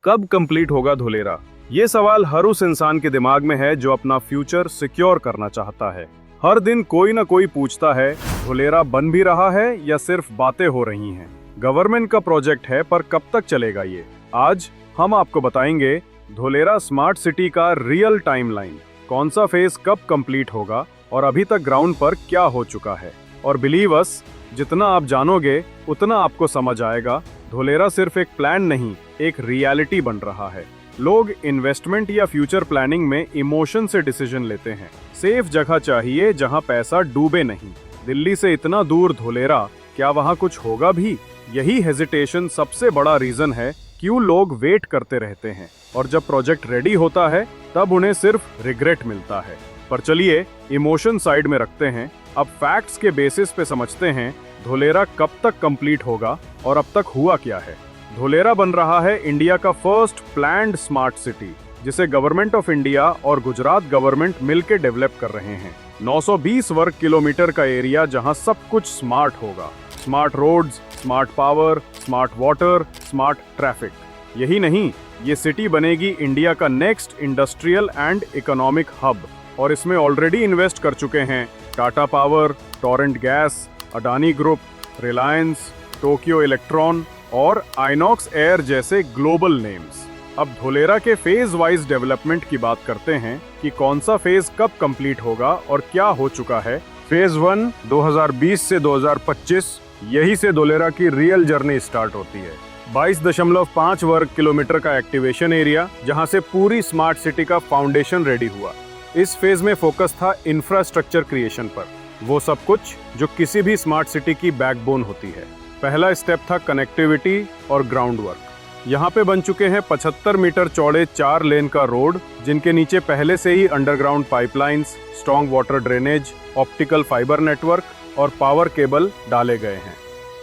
कब कंप्लीट होगा धुलेरा? ये सवाल हर उस इंसान के दिमाग में है जो अपना फ्यूचर सिक्योर करना चाहता है। हर दिन कोई ना कोई पूछता है, धुलेरा बन भी रहा है या सिर्फ बातें हो रही हैं? गवर्नमेंट का प्रोजेक्ट है पर कब तक चलेगा ये? आज हम आपको बताएंगे धुलेरा स्मार्ट सिटी का रियल टाइमलाइन, कौन सा फेज कब कंप्लीट होगा और अभी तक ग्राउंड पर क्या हो चुका है। और बिलीव अस, जितना आप जानोगे उतना आपको समझ आएगा, धुलेरा सिर्फ एक प्लान नहीं, एक रियलिटी बन रहा है। लोग इन्वेस्टमेंट या फ्यूचर प्लानिंग में इमोशन से डिसीजन लेते हैं। सेफ जगह चाहिए जहां पैसा डूबे नहीं। दिल्ली से इतना दूर धुलेरा, क्या वहां कुछ होगा भी? यही हेजिटेशन सबसे बड़ा रीजन है क्यों लोग वेट करते रहते हैं, और जब प्रोजेक्ट रेडी होता है तब उन्हें सिर्फ रिग्रेट मिलता है। पर चलिए इमोशन साइड में रखते हैं, अब फैक्ट्स के बेसिस पे समझते हैं धुलेरा कब तक कंप्लीट होगा और अब तक हुआ क्या है। धुलेरा बन रहा है इंडिया का फर्स्ट प्लैन्ड स्मार्ट सिटी, जिसे गवर्नमेंट ऑफ इंडिया और गुजरात गवर्नमेंट मिलकर डेवलप कर रहे हैं। 920 वर्ग किलोमीटर का एरिया जहां सब कुछ स्मार्ट होगा। Smart roads, smart power, smart water, smart traffic. यही नहीं, ये सिटी बनेगी इंडिया का next industrial and economic hub, और इसमें ऑलरेडी इन्वेस्ट कर चुके हैं Tata Power, Torrent Gas, Adani Group, Reliance, Tokyo Electron और आइनॉक्स एयर जैसे ग्लोबल नेम्स। अब धुलेरा के फेज वाइज डेवलपमेंट की बात करते हैं कि कौन सा फेज कब कंप्लीट होगा और क्या हो चुका है। फेज 1 2020 से 2025, यही से धुलेरा की रियल जर्नी स्टार्ट होती है। 22.5 वर्ग किलोमीटर का एक्टिवेशन एरिया, जहां से पूरी स्मार्ट सिटी का फाउंडेशन रेडी हुआ। इस फेज में फोकस था इंफ्रास्ट्रक्चर क्रिएशन पर, वो सब कुछ जो किसी भी स्मार्ट सिटी की बैकबोन होती है। पहला स्टेप था कनेक्टिविटी और ग्राउंड वर्क। यहाँ पे बन चुके हैं 75 मीटर चौड़े 4 लेन का रोड, जिनके नीचे पहले से ही underground pipelines, strong water drainage, optical fibre network और पावर केबल डाले गए हैं।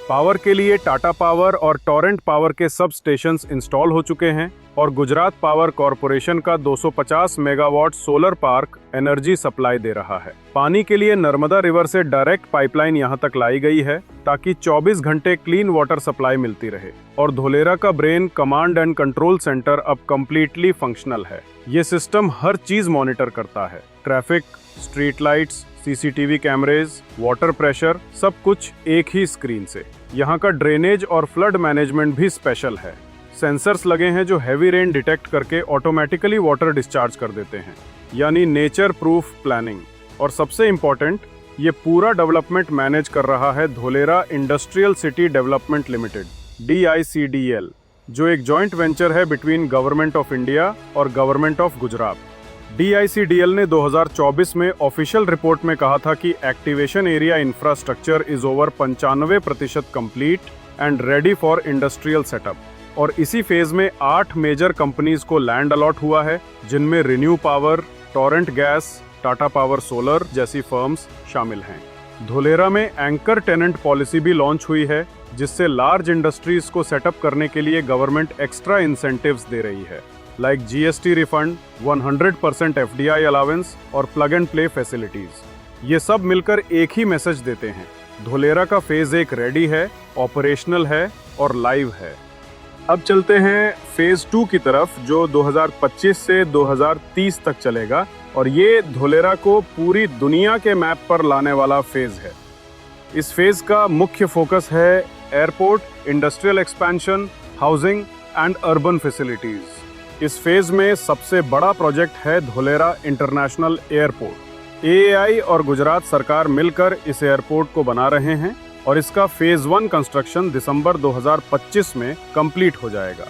पावर के लिए टाटा पावर और टोरेंट पावर के सब स्टेशंस इंस्टॉल हो चुके हैं, और गुजरात पावर कॉरपोरेशन का 250 megawatt solar park energy supply दे रहा है। पानी के लिए नर्मदा रिवर से डायरेक्ट पाइपलाइन यहां तक लाई गई है ताकि 24 घंटे क्लीन वाटर सप्लाई मिलती रहे। और धुलेरा का brain command and control centre अब कंप्लीटली फंक्शनल है। ये सिस्टम हर चीज मॉनिटर करता है, traffic, street lights, CCTV कैमरेज, water pressure, सब कुछ एक ही स्क्रीन से। यहाँ का ड्रेनेज और फ्लड मैनेजमेंट भी स्पेशल है। सेंसर्स लगे हैं जो हैवी रेन डिटेक्ट करके ऑटोमेटिकली वाटर डिस्चार्ज कर देते हैं, यानी नेचर प्रूफ प्लानिंग। और सबसे इम्पोर्टेंट, ये पूरा डेवलपमेंट मैनेज कर रहा है Dholera industrial city development limited DICDL, जो एक जॉइंट वेंचर है बिटवीन गवर्नमेंट ऑफ इंडिया और गवर्नमेंट ऑफ गुजरात। DICDL ने 2024 में ऑफिशियल रिपोर्ट में कहा था कि activation area infrastructure is over 95% complete and ready for industrial setup. और इसी फेज में 8 मेजर कंपनीज को लैंड अलॉट हुआ है, जिनमें renew power, Torrent gas, Tata power solar जैसी फर्म्स शामिल हैं। धुलेरा में एंकर टेनेंट पॉलिसी भी लॉन्च हुई है, जिससे लार्ज इंडस्ट्रीज को सेटअप करने के लिए गवर्नमेंट एक्स्ट्रा इंसेंटिव्स दे रही है, like GST refund, 100% FDI allowance और प्लग एंड प्ले फैसिलिटीज। ये सब मिलकर एक ही मैसेज देते हैं, धुलेरा का फेज 1 रेडी है, ऑपरेशनल है और लाइव है। अब चलते हैं फेज 2 की तरफ, जो 2025 से 2030 तक चलेगा, और ये धुलेरा को पूरी दुनिया के मैप पर लाने वाला फेज है। इस फेज का मुख्य फोकस है airport, industrial expansion, housing and urban facilities. इस फेज में सबसे बड़ा प्रोजेक्ट है धुलेरा इंटरनेशनल एयरपोर्ट। AAI और गुजरात सरकार मिलकर इस एयरपोर्ट को बना रहे हैं, और इसका फेज 1 कंस्ट्रक्शन दिसंबर 2025 में कंप्लीट हो जाएगा।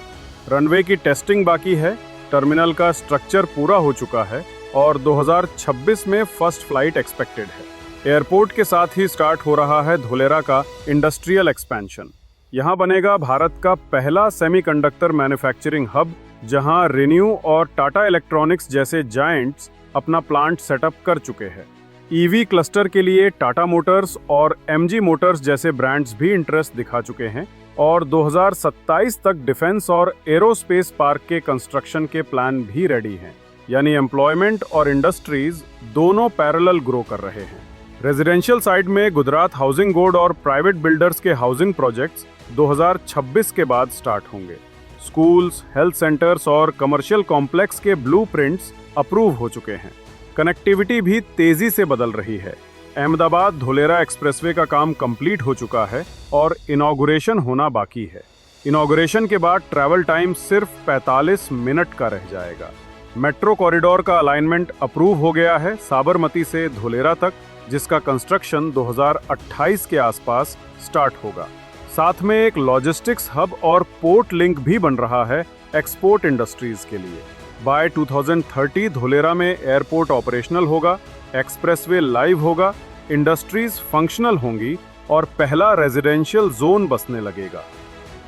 रनवे की टेस्टिंग बाकी है, टर्मिनल का स्ट्रक्चर पूरा हो चुका है और 2026 में फर्स्ट फ्लाइट एक्सपेक्टेड है। एयरपोर्ट के साथ ही स्टार्ट हो रहा है धुलेरा का इंडस्ट्रियल एक्सपेंशन। यहाँ बनेगा भारत का पहला सेमीकंडक्टर मैन्युफैक्चरिंग हब, जहाँ रिन्यू और टाटा इलेक्ट्रॉनिक्स जैसे जायंट्स अपना प्लांट सेटअप कर चुके हैं। EV क्लस्टर के लिए टाटा मोटर्स और MG मोटर्स जैसे ब्रांड्स भी इंटरेस्ट दिखा चुके हैं, और 2027 तक डिफेंस और एरोस्पेस पार्क के कंस्ट्रक्शन के प्लान भी रेडी हैं। यानी एम्प्लॉयमेंट और इंडस्ट्रीज दोनों पैरेलल ग्रो कर रहे हैं। रेजिडेंशियल साइड में गुजरात हाउसिंग बोर्ड और प्राइवेट बिल्डर्स के हाउसिंग प्रोजेक्ट्स 2026 के बाद स्टार्ट होंगे। स्कूल्स, हेल्थ सेंटर्स और कमर्शियल कॉम्प्लेक्स के ब्लूप्रिंट्स अप्रूव हो चुके हैं। कनेक्टिविटी भी तेजी से बदल रही है। अहमदाबाद धुलेरा एक्सप्रेसवे का काम कंप्लीट हो चुका है और इनॉग्रेशन होना बाकी है। इनॉग्रेशन के बाद ट्रैवल टाइम सिर्फ 45 मिनट का रह जाएगा। मेट्रो कॉरिडोर का अलाइनमेंट अप्रूव हो गया है साबरमती से धुलेरा तक, जिसका कंस्ट्रक्शन 2028 के आसपास स्टार्ट होगा। साथ में एक लॉजिस्टिक्स हब और पोर्ट लिंक भी बन रहा है एक्सपोर्ट इंडस्ट्रीज के लिए। बाय 2030 धुलेरा में एयरपोर्ट ऑपरेशनल होगा, एक्सप्रेसवे लाइव होगा, इंडस्ट्रीज फंक्शनल होंगी और पहला रेजिडेंशियल जोन बसने लगेगा।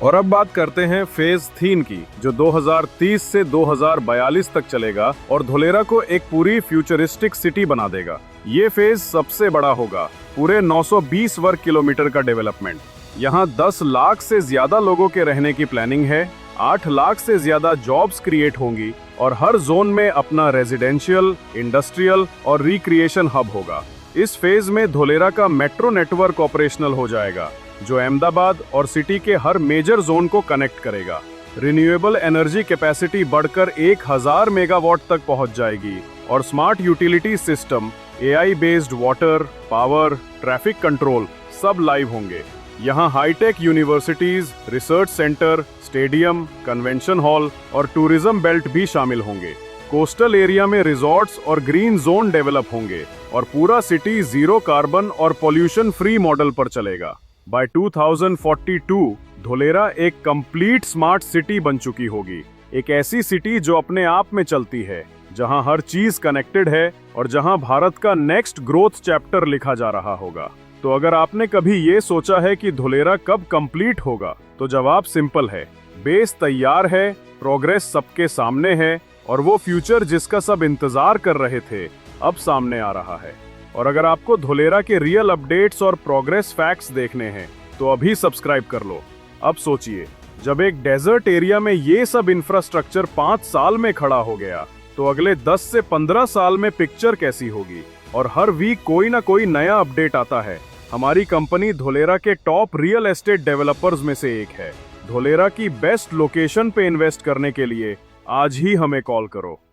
और अब बात करते हैं फेज 3 की, जो 2030 से 2042 तक चलेगा और धुलेरा को एक पूरी फ्यूचरिस्टिक सिटी बना देगा। ये फेज सबसे बड़ा होगा, पूरे 920 वर्ग किलोमीटर का डेवलपमेंट। यहाँ 10 लाख से ज्यादा लोगों के रहने की प्लानिंग है, 8 लाख से ज्यादा जॉब्स क्रिएट होंगी और हर जोन में अपना रेजिडेंशियल, इंडस्ट्रियल और रिक्रिएशन हब होगा। इस फेज में धुलेरा का मेट्रो नेटवर्क ऑपरेशनल हो जाएगा, जो अहमदाबाद और सिटी के हर मेजर जोन को कनेक्ट करेगा। रिन्यूएबल एनर्जी कैपेसिटी बढ़कर 1000 मेगावाट तक पहुंच जाएगी और smart utility system, AI based water, power, traffic control सब लाइव होंगे। यहाँ high tech universities, research centre, stadium, convention hall और टूरिज्म बेल्ट भी शामिल होंगे। कोस्टल एरिया में रिजॉर्ट्स और ग्रीन जोन डेवलप होंगे और पूरा सिटी जीरो कार्बन और पॉल्यूशन फ्री मॉडल पर चलेगा। बाय 2042 धुलेरा एक कंप्लीट स्मार्ट सिटी बन चुकी होगी। एक ऐसी सिटी जो अपने आप में चलती है, जहां हर चीज कनेक्टेड है और जहां भारत का नेक्स्ट ग्रोथ चैप्टर लिखा जा रहा होगा। तो अगर आपने कभी ये सोचा है कि धुलेरा कब कंप्लीट होगा, तो जवाब सिंपल है। बेस तैयार है, प्रोग्रेस सबके सामने है और वो फ्यूचर जिसका सब इंतजार कर रहे थे अब सामने आ रहा है। और अगर आपको धुलेरा के रियल अपडेट्स और प्रोग्रेस फैक्ट्स देखने हैं तो अभी सब्सक्राइब कर लो। अब सोचिए, जब एक डेजर्ट एरिया में ये सब इंफ्रास्ट्रक्चर 5 साल में खड़ा हो गया, तो अगले 10 से 15 साल में पिक्चर कैसी होगी। और हर वीक कोई ना कोई नया अपडेट आता है। हमारी कंपनी धुलेरा के टॉप रियल एस्टेट डेवलपर्स में से एक है। धुलेरा की बेस्ट लोकेशन पे इन्वेस्ट करने के लिए आज ही हमें कॉल करो।